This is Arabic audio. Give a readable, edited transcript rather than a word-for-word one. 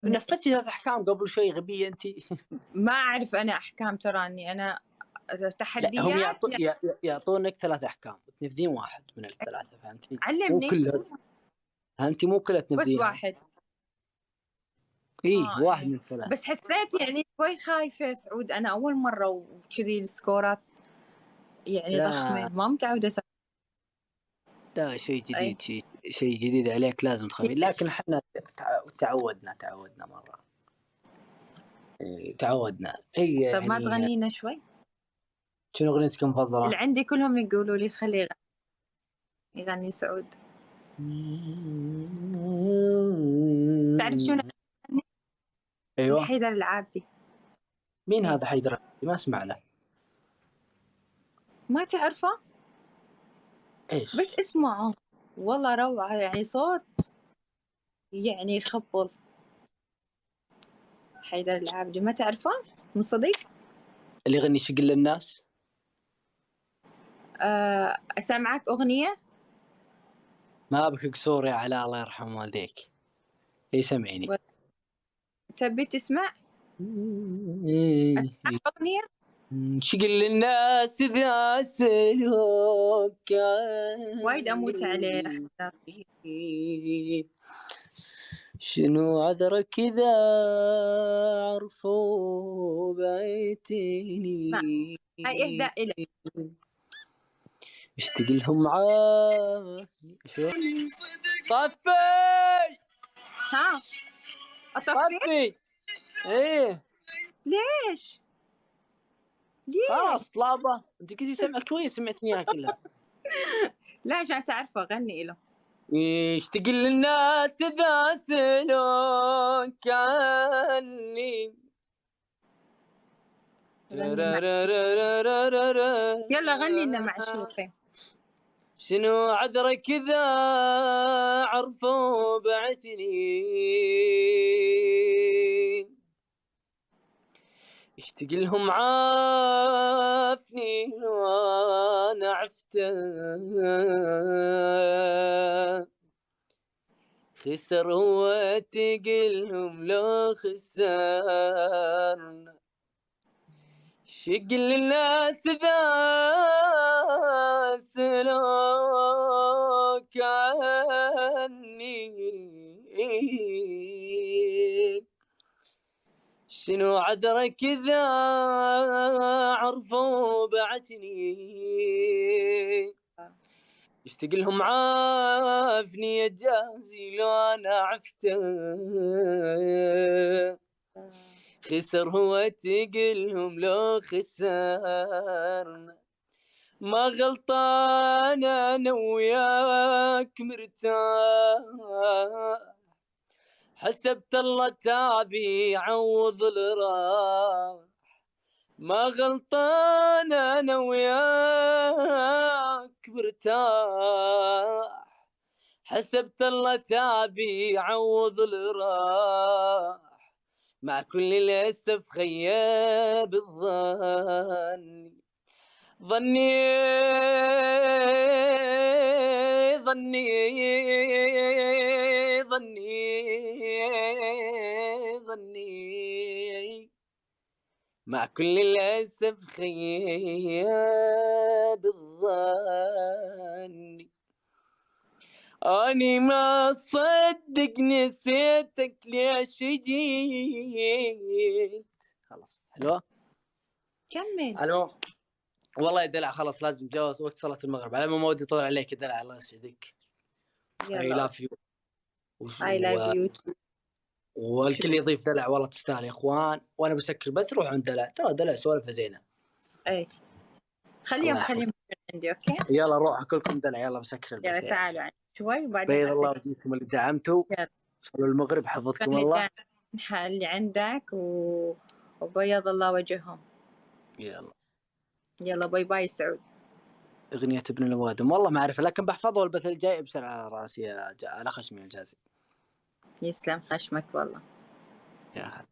نفذتي 3 أحكام قبل شوي، غبية أنت. ما أعرف أنا أحكام، تراني أنا لا هم تحديات يعني. يعطونك 3 أحكام تنفذين واحد من ال3، فهمتي؟ مو علمني كلها، فهمتي؟ مو كلها بس تنفذينها. واحد. واحد إيه. من 3. بس حسيت يعني شوي خايفة سعود، أنا أول مرة وكذي السكورات يعني ضخمة، ما متعودة. لا شيء أي. جديد، شيء جديد عليك، لازم تخافين. لكن احنا تعودنا مرة، تعودنا. هي طب ما يعني تغنينا شوي؟ شنو أغنيتك اللي المفضلة؟ عندي كلهم يقولوا لي خلي يغني سعود. تعرف شنو؟ أيوة. حيدر العابدي. مين إيه. هذا حيدر؟ ما اسمع له. ما تعرفه؟ ايش؟ بس اسمعه والله روعة، يعني صوت يعني يخبل. حيدر العابدي ما تعرفه من صديق؟ اللي يغني شقل للناس. أسمعك أغنية. ما بك قصور يا علاء، الله يرحم والديك. سمعيني. تبي تسمع أغنية؟ شقل للناس إذا سألوك وايد أموت عليه أحسن. شنو عذرك إذا عرفوا بعيتني. هاي إهداء إلك. اشتقي لهم عافني. شو طفي ها أطفي؟ طفي. ايه ليش؟ ليه؟ خلاص طلابة، انت كنتي سمعك شوية، سمعتني اياها كلها. لا عشان تعرفه غني له. اشتقي للناس إذا سألوك عني. يلا غني لنا معشوقي. شنو عذرك إذا عرفوا بعتني. اشتقي لهم عافني وانا عفته. خسر هو تقلهم لو خسرنا. شق للناس ذا سلوك عني. شنو عذرك إذا عرفوا بعتني. اشتق لهم عافني يا جازي لو انا عفته. خسر هو تقلهم لو خسرنا. ما غلطان انا وياك مرتاح. حسبت الله تابي عوض الراح. ما غلطان انا وياك مرتاح. حسبت الله تابي عوض الراح. مع كل الاسف خيب الظن. ظني مع كل الأسف خيب الظن. أني ما صدق نسيتك ليش جيت. خلاص حلوة. كمل. الو والله يا دلع خلاص لازم جاوز وقت صلاة المغرب، على ما ودي طول عليك يا دلع، الله يسعدك. I يلا love you. I love you too. والكل يضيف دلع، والله تستاهل يا اخوان. وانا بسكر بث روح عند دلع، ترى دلع سوالفه زينه. اي خليهم عندي. اوكي يلا روح كلكم دلع، يلا بسكر البث. يلا تعالوا عندي شوي وبعدين بيض الله وجهكم اللي دعمتوا. صلوا المغرب حفظكم الله. اللي عندك وبيض الله وجههم. يلا باي باي سعود. اغنية ابن الوادم والله ما اعرف، لكن بحفظه البث الجاي بسرعة على راسي على خشمي الجازي. يسلم خشمك والله يا